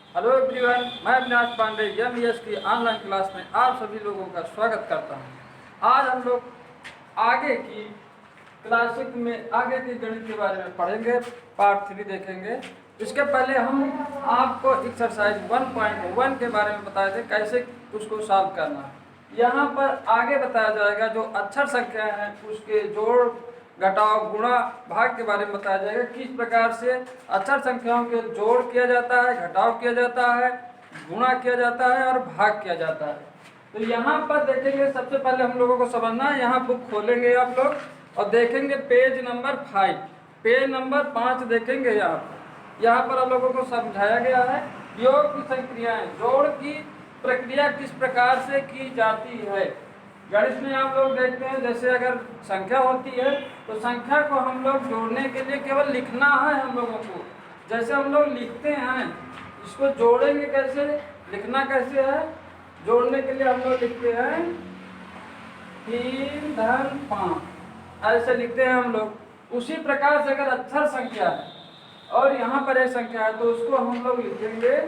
Hello everyone, मैं Avinash Pandey MES की online class में आप सभी लोगों का स्वागत करता हूं। आज हम लोग आगे की क्लासिक में आगे के गणित के बारे में पढ़ेंगे, पार्ट 3 देखेंगे। इसके पहले हम आपको एक्सरसाइज 1.1 के बारे में बताए थे, कैसे उसको सॉल्व करना है। यहाँ पर आगे बताया जाएगा जो अक्षर संख्या है उसके जोड़, घटाव, गुणा, भाग के बारे में बताया जाएगा। किस प्रकार से अक्षर संख्याओं के जोड़ किया जाता है, घटाव किया जाता है, गुणा किया जाता है और भाग किया जाता है। तो यहाँ पर देखेंगे, सबसे पहले हम लोगों को समझना है। यहाँ बुक खोलेंगे आप लोग और देखेंगे पेज नंबर 5, पेज नंबर 5 देखेंगे। यहाँ पर आप लोगों को समझाया गया है योग की संक्रियाएं, जोड़ की प्रक्रिया किस प्रकार से की जाती है। गणित में आप लोग देखते हैं, जैसे अगर संख्या होती है तो संख्या को हम लोग जोड़ने के लिए केवल लिखना है हम लोगों को। जैसे हम लोग लिखते हैं, इसको जोड़ेंगे कैसे, लिखना कैसे है। जोड़ने के लिए हम लोग लिखते हैं 3 धन 5, ऐसे लिखते हैं हम लोग। उसी प्रकार से अगर अक्षर संख्या है और यहाँ पर एक संख्या है तो उसको हम लोग लिखेंगे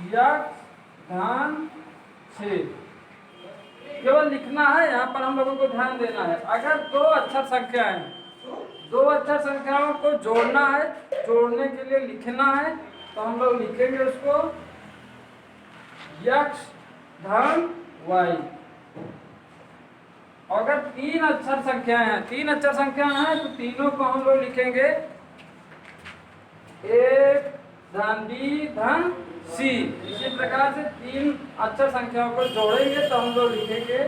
x धन 6। केवल लिखना है, यहाँ पर हम लोगों को ध्यान देना है। अगर दो अक्षर संख्याएं हैं, दो अक्षर संख्याओं को जोड़ना है, जोड़ने के लिए लिखना है तो हम लोग लिखेंगे उसको x धन y। अगर तीन अक्षर संख्याएं हैं, तीन अक्षर संख्याएं हैं तो तीनों को हम लोग लिखेंगे a धन b धन c। इसी प्रकार से तीन अक्षर संख्याओं को जोड़ेंगे तो हम लोग लिखेंगे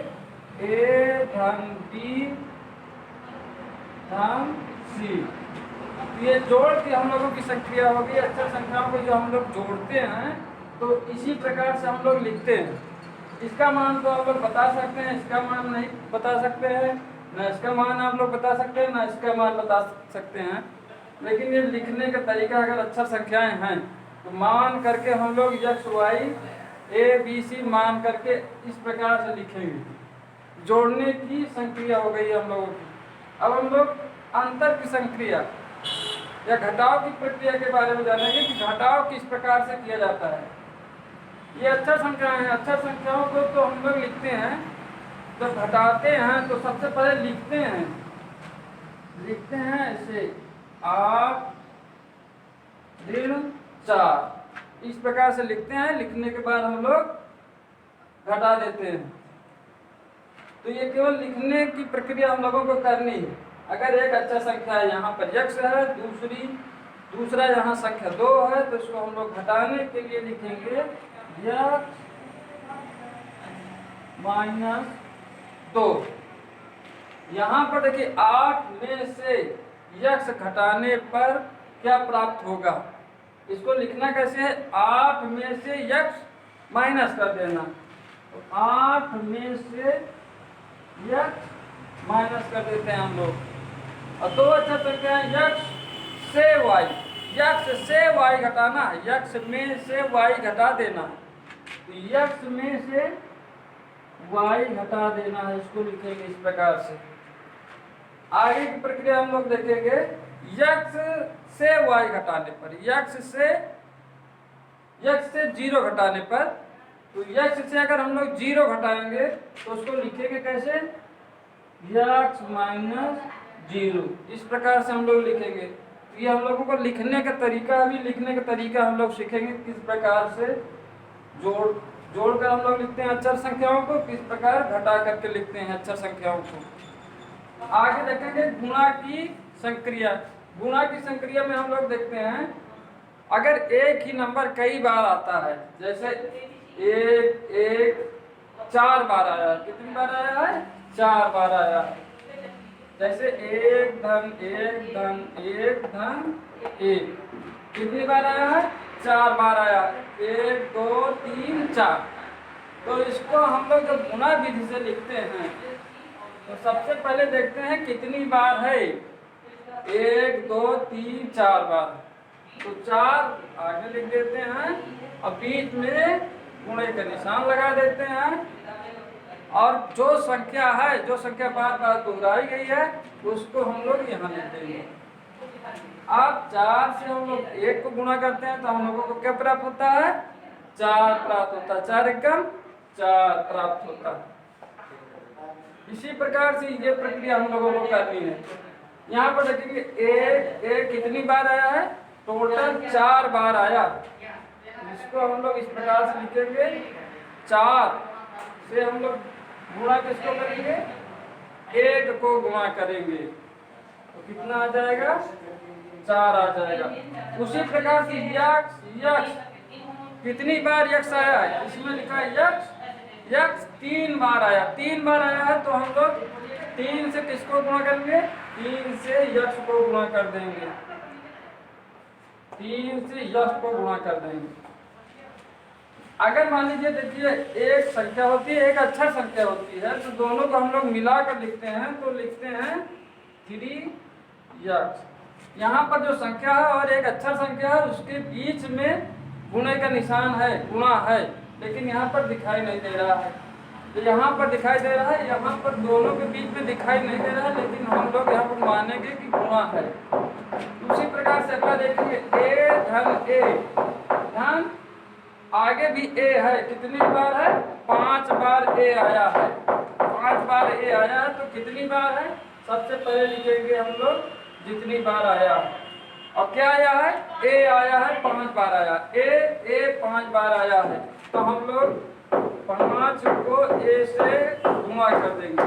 a धन b धन c। ये जोड़ के हम लोगों की संक्रिया होगी। अक्षर संख्याओं को जो हम लोग जोड़ते हैं तो इसी प्रकार से हम लोग लिखते हैं। इसका मान तो आप लोग बता सकते हैं, इसका मान नहीं बता सकते हैं, ना इसका मान आप लोग बता सकते हैं, ना इसका मान बता सकते हैं। लेकिन ये लिखने का तरीका, अगर अक्षर संख्याएं हैं तो मान करके हम लोग x y a b c मान करके इस प्रकार से लिखेंगे। जोड़ने की संक्रिया हो गई हम लोगों की। अब हम लोग अंतर की संक्रिया या घटाव की प्रक्रिया के बारे में जानेंगे कि घटाव किस प्रकार से किया जाता है। ये अक्षर संख्याएं हैं, अक्षर संख्याओं को तो हम लोग लिखते हैं, जब घटाते हैं तो सबसे पहले लिखते हैं ऐसे 8 ऋण 4, इस प्रकार से लिखते हैं। लिखने के बाद हम लोग घटा देते हैं। तो ये केवल लिखने की प्रक्रिया हम लोगों को करनी है। अगर एक अक्षर संख्या यहाँ पर x है, दूसरा यहाँ संख्या 2 है तो इसको हम लोग घटाने के लिए लिखेंगे x माइनस 2। यहाँ पर देखिए 8 में से x घटाने पर क्या प्राप्त होगा, इसको लिखना कैसे है। 8 में से x माइनस कर देना, तो 8 में से x माइनस कर देते हैं हम लोग। और दो अक्षर संख्या x से y, x से y घटाना है, x में से y घटा देना है, तो x में से y घटा देना है। इसको लिखेंगे इस प्रकार से। आगे की प्रक्रिया हम लोग देखेंगे x से y घटाने पर, x से 0 घटाने पर। तो x से अगर हम लोग 0 घटाएंगे तो उसको लिखेंगे कैसे, x माइनस 0। इस प्रकार से हम लोग लिखेंगे। तो ये हम लोगों को लिखने का तरीका, अभी लिखने का तरीका हम लोग सीखेंगे किस प्रकार से जोड़ कर हम लोग लिखते हैं अक्षर संख्याओं को, किस प्रकार घटा करके लिखते हैं अक्षर संख्याओं को। आगे देखेंगे गुणा की संक्रिया। गुणा की संक्रिया में हम लोग देखते हैं, अगर एक ही नंबर कई बार आता है, जैसे 1 4 बार आया, कितनी बार आया है, 4 बार आया। जैसे 1 धन 1 धन 1 धन 1, कितनी बार आया है, 4 बार आया। 1 2 3 4। तो इसको हम लोग जब गुणा विधि से लिखते हैं तो सबसे पहले देखते हैं कितनी बार है, 1 2 3 4 बार। तो 4 आगे लिख देते हैं और बीच में गुणे का निशान लगा देते हैं। और जो संख्या है, जो संख्या बार बार दोहराई गई है उसको हम लोग यहाँ लिख देंगे। अब 4 से हम लोग 1 को गुणा करते हैं तो हम लोगों को क्या प्राप्त होता है? 4 प्राप्त होता है। 4 एकम 4 प्राप्त होता है। इसी प्रकार से ये प्रक्रिया हम लोगों को करनी है। यहाँ पर देखेंगे एक कितनी बार आया है? टोटल 4 बार आया। इसको हम लोग इस प्रकार से लिखेंगे, 4 से हम लोग गुणा किसको करेंगे? 1 को गुणा करेंगे तो कितना आ जाएगा? 4 आ जाएगा। उसी प्रकार से यक्ष कितनी बार यक्ष आया है? इसमें लिखा है यक्ष 3 बार आया। 3 बार आया है तो हम लोग 3 से किसको गुणा करेंगे? 3 से यक्ष को गुणा कर देंगे। 3 से यक्ष को गुणा कर देंगे। अगर मान लीजिए देखिए एक संख्या होती है, एक अक्षर संख्या होती है, तो दोनों को हम लोग मिलाकर लिखते हैं तो लिखते हैं 3x। यहाँ पर जो संख्या है और एक अक्षर संख्या है उसके बीच में गुणे का निशान है, गुणा है, लेकिन यहाँ पर दिखाई नहीं दे रहा है। तो यहाँ पर दिखाई दे रहा है, यहाँ पर दोनों के बीच में दिखाई नहीं दे रहा है, लेकिन हम लोग यहाँ पर मानेंगे कि गुणा है। उसी प्रकार से अगला देखेंगे ए धन आगे भी ए है। कितनी बार है? 5 बार ए आया है। 5 बार ए आया है तो कितनी बार है? सबसे पहले लिखेंगे हम लोग जितनी बार आया है। और क्या आया है? ए आया है, 5 बार आया। ए 5 बार आया है तो हम लोग 5 को ए से गुणा कर देंगे।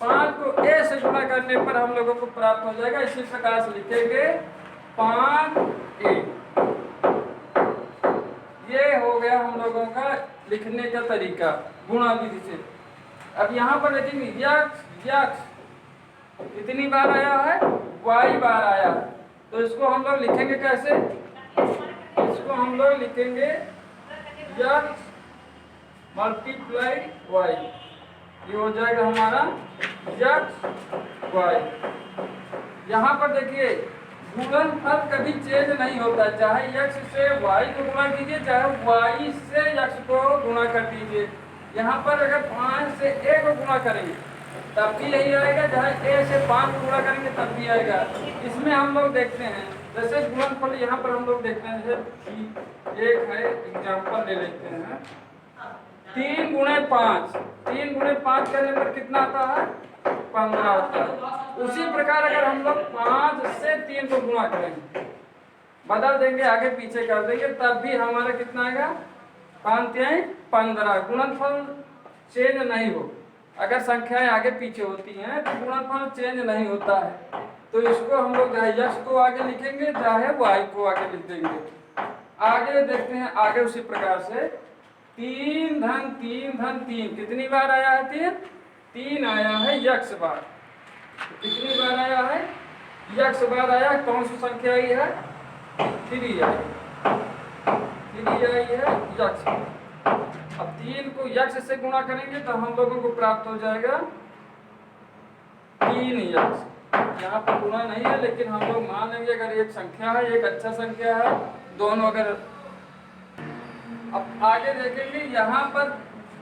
5 को ए से गुणा करने पर हम लोगों को प्राप्त हो जाएगा। इसी प्रकार से लिखेंगे 5a। ये हो गया हम लोगों का लिखने का तरीका गुणा विधि से। अब यहाँ पर देखेंगे यक्ष कितनी बार आया है? y बार आया है। तो इसको हम लोग लिखेंगे कैसे? इसको हम लोग लिखेंगे यक्ष मल्टीप्लाई y। ये हो जाएगा हमारा यक्ष y। यहाँ पर देखिए गुणनफल कभी चेंज नहीं होता, चाहे x से y को गुणा कीजिए, चाहे y से x को गुणा कर दीजिए। यहाँ पर अगर 5 से a को गुणा करेंगे तब भी यही आएगा, चाहे a से 5 को गुणा करेंगे तब भी आएगा। इसमें हम लोग देखते हैं जैसे गुणनफल यहाँ पर हम लोग देखते हैं, जैसे एक है एग्जाम्पल ले लेते हैं, 3 गुणे 5। 3 गुणे 5 करने पर कितना आता है? 15 आता है। उसी प्रकार अगर हम लोग 5 से 3 को गुणा करेंगे, बदल देंगे, आगे पीछे कर देंगे, तब भी हमारा कितना आएगा? 5 3 15। गुणनफल चेंज नहीं हो। अगर संख्याएं आगे पीछे होती हैं तो गुणनफल चेंज नहीं होता है। तो इसको हम लोग चाहे यक्ष को आगे लिखेंगे, चाहे वाई को आगे लिख देंगे। आगे देखते हैं, आगे उसी प्रकार से 3 धन 3 कितनी बार आया है? 3 आया है यक्ष बार। कितनी बार आया है? यक्ष बार आया। कौन सी संख्या आई है? 3 आई। 3 आई है यक्ष। अब 3 को यक्ष से गुणा करेंगे तो हम लोगों को प्राप्त हो जाएगा 3 यक्ष। यहाँ पर गुणा नहीं है, लेकिन हम लोग मान लेंगे अगर एक संख्या है, एक अच्छा संख्या है, दोनों अगर। अब आगे देखेंगे यहाँ पर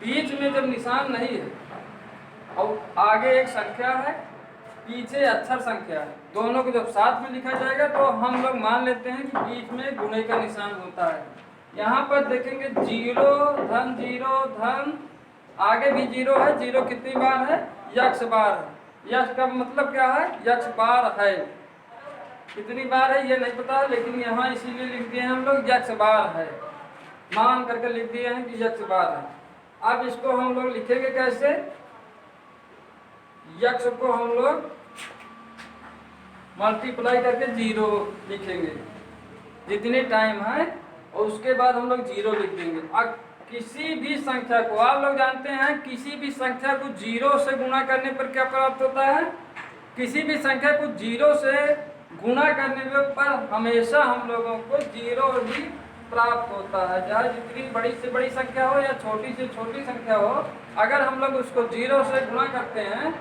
बीच में जब निशान नहीं है और आगे एक संख्या है, पीछे अक्षर संख्या है, दोनों को जब साथ में लिखा जाएगा तो हम लोग मान लेते हैं कि बीच में गुणे का निशान होता है। यहाँ पर देखेंगे 0 धन आगे भी 0 है। 0 कितनी बार है? यक्ष बार है। यक्ष का मतलब क्या है? यक्ष बार है। कितनी बार है ये नहीं पता है, लेकिन यहाँ इसीलिए लिख दिए हम लोग यक्ष बार है, मान करके लिख दिए हैं कि यक्ष बार है। अब इसको हम लोग लिखेंगे कैसे? यक्ष को हम लोग मल्टीप्लाई करके 0 लिखेंगे जितने टाइम है, और उसके बाद हम लोग 0 लिख देंगे। अब किसी भी संख्या को, आप लोग जानते हैं, किसी भी संख्या को 0 से गुणा करने पर क्या प्राप्त होता है? किसी भी संख्या को 0 से गुणा करने पर हमेशा हम लोगों को 0 ही प्राप्त होता है। चाहे जितनी बड़ी से बड़ी संख्या हो या छोटी से छोटी संख्या हो, अगर हम लोग उसको 0 से गुणा करते हैं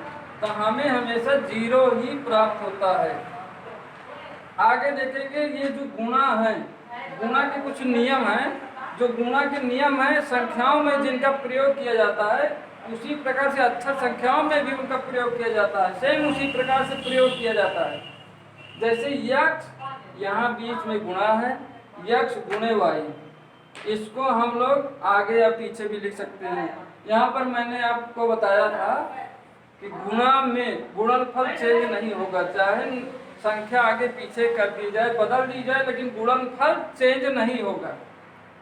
तो हमें हमेशा 0 ही प्राप्त होता है। आगे देखेंगे ये जो गुणा है, गुणा के कुछ नियम हैं। जो गुणा के नियम है संख्याओं में जिनका प्रयोग किया जाता है, उसी प्रकार से अक्षर संख्याओं में भी उनका प्रयोग किया जाता है। सेम उसी प्रकार से प्रयोग किया जाता है। जैसे यक्स यहाँ बीच में गुणा है, यक्स गुणे वाई, इसको हम लोग आगे या पीछे भी लिख सकते हैं। यहाँ पर मैंने आपको बताया था कि गुणा में गुणनफल चेंज नहीं होगा, चाहे संख्या आगे पीछे कर दी जाए, बदल दी जाए, लेकिन गुणनफल चेंज नहीं होगा।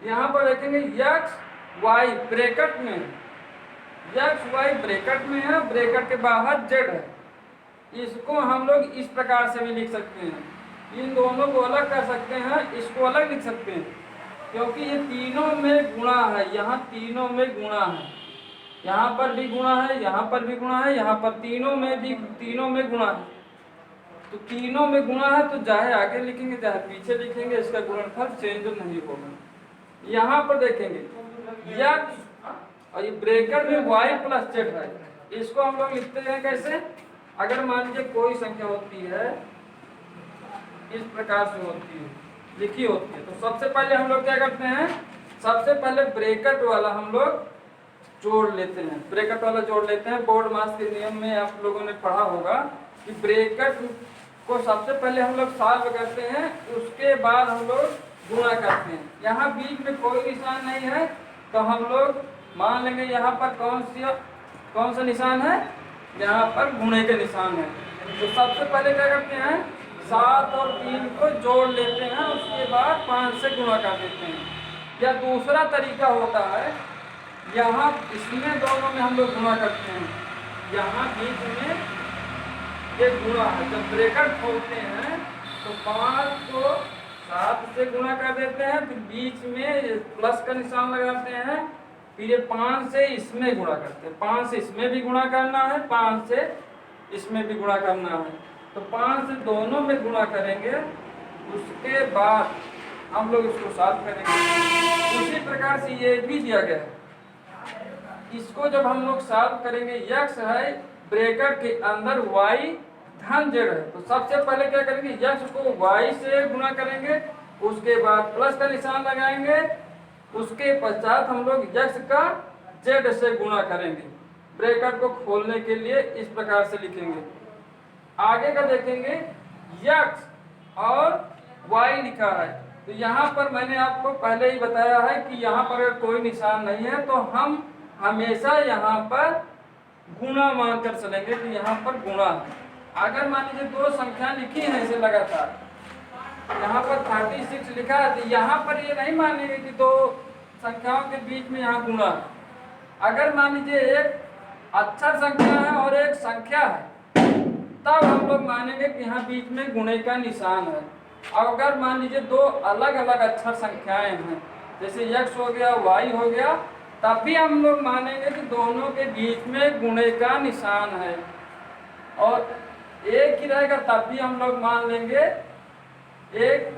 यहाँ पर देखेंगे यक्स वाई ब्रैकेट में, यक्स वाई ब्रैकेट में है, ब्रैकेट के बाहर जेड है, इसको हम लोग इस प्रकार से भी लिख सकते हैं। इन दोनों को अलग कर सकते हैं, इसको अलग लिख सकते हैं, क्योंकि ये तीनों में गुणा है, यहाँ तीनों में गुणा है, यहाँ पर भी गुणा है, यहाँ पर भी गुणा है, यहाँ पर तीनों में गुणा है। तो तीनों में गुणा है तो चाहे आगे लिखेंगे चाहे पीछे लिखेंगे, इसका गुणनफल चेंज नहीं होगा। यहाँ पर देखेंगे यक्स और ये ब्रैकेट में y प्लस जेड है, इसको हम लोग लिखते हैं कैसे? अगर मान लीजिए कोई संख्या होती है, इस प्रकार से होती है, लिखी होती है, तो सबसे पहले हम लोग क्या करते हैं? सबसे पहले ब्रैकेट वाला हम लोग जोड़ लेते हैं, ब्रैकेट वाला जोड़ लेते हैं। बोर्ड मास के नियम में आप लोगों ने पढ़ा होगा कि ब्रैकेट को सबसे पहले हम लोग सॉल्व करते हैं, उसके बाद हम लोग गुणा करते हैं। यहाँ बीच में कोई निशान नहीं है तो हम लोग मान लेंगे यहाँ पर कौन सा निशान है? यहाँ पर गुणे के निशान है। तो सबसे पहले क्या करते हैं? 7 और 3 को जोड़ लेते हैं, उसके बाद 5 से गुणा कर देते हैं। या दूसरा तरीका होता है, यहाँ इसमें दोनों में हम लोग गुणा करते हैं, यहाँ बीच में ये गुणा है, जब ब्रैकेट खोलते हैं तो 5 को 7 से गुणा कर देते हैं, फिर बीच में प्लस का निशान लगाते हैं, फिर ये 5 से इसमें गुणा करते हैं, 5 से इसमें भी गुणा करना है, 5 से इसमें भी गुणा करना है। तो 5 से दोनों में गुणा करेंगे, उसके बाद हम लोग इसको सॉल्व करेंगे। उसी प्रकार से ये भी दिया गया है, इसको जब हम लोग सॉल्व करेंगे, यक्स है ब्रैकेट के अंदर y धन जेड है, तो सबसे पहले क्या करेंगे? यक्स को y से गुणा करेंगे, उसके बाद प्लस का निशान लगाएंगे, उसके पश्चात हम लोग यक्स का जेड से गुणा करेंगे। ब्रैकेट को खोलने के लिए इस प्रकार से लिखेंगे। आगे का देखेंगे, यक्स और y लिखा है, तो यहाँ पर मैंने आपको पहले ही बताया है कि यहाँ पर अगर कोई निशान नहीं है तो हम हमेशा यहाँ पर गुणा मानकर चलेंगे कि यहाँ पर गुणा है। अगर मान लीजिए दो संख्या लिखी है इसे लगातार, यहाँ पर 36 लिखा है, तो यहाँ पर ये नहीं मानेंगे कि दो संख्याओं के बीच में यहाँ गुणा है। अगर मान लीजिए एक अक्षर संख्या है और एक संख्या है, तब हम लोग मानेंगे कि यहाँ बीच में गुणे का निशान है। और अगर मान लीजिए दो अलग अलग अक्षर संख्याएं हैं, जैसे x हो गया y हो गया, तब भी हम लोग मानेंगे कि दोनों के बीच में गुणे का निशान है। और एक ही रहेगा तब भी हम लोग मान लेंगे एक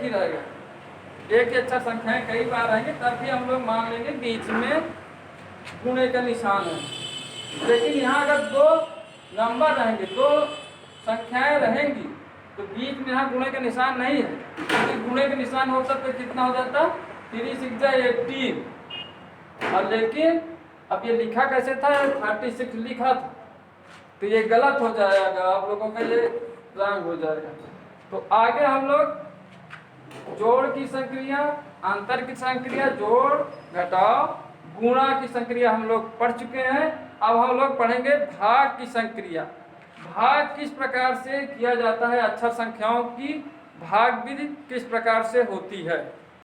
ही रहेगा, एक ही अक्षर संख्याएं कई बार रहेंगे तब भी हम लोग मान लेंगे बीच में गुणे का निशान है। लेकिन यहाँ अगर दो नंबर रहेंगे, दो संख्याएं रहेंगी, तो बीच में यहाँ गुणे का निशान नहीं है, क्योंकि गुणे का निशान होता तो कितना हो जाता? 3 6 18। और लेकिन अब ये लिखा कैसे था? 36 लिखा था, तो ये गलत हो जाएगा, आप लोगों का ये रंग हो जाएगा। तो आगे हम लोग जोड़ की संक्रिया, अंतर की संक्रिया, जोड़ घटाव गुणा की संक्रिया हम लोग पढ़ चुके हैं। अब हम लोग पढ़ेंगे भाग की संक्रिया। भाग किस प्रकार से किया जाता है, अक्षर संख्याओं की भाग विधि किस प्रकार से होती है।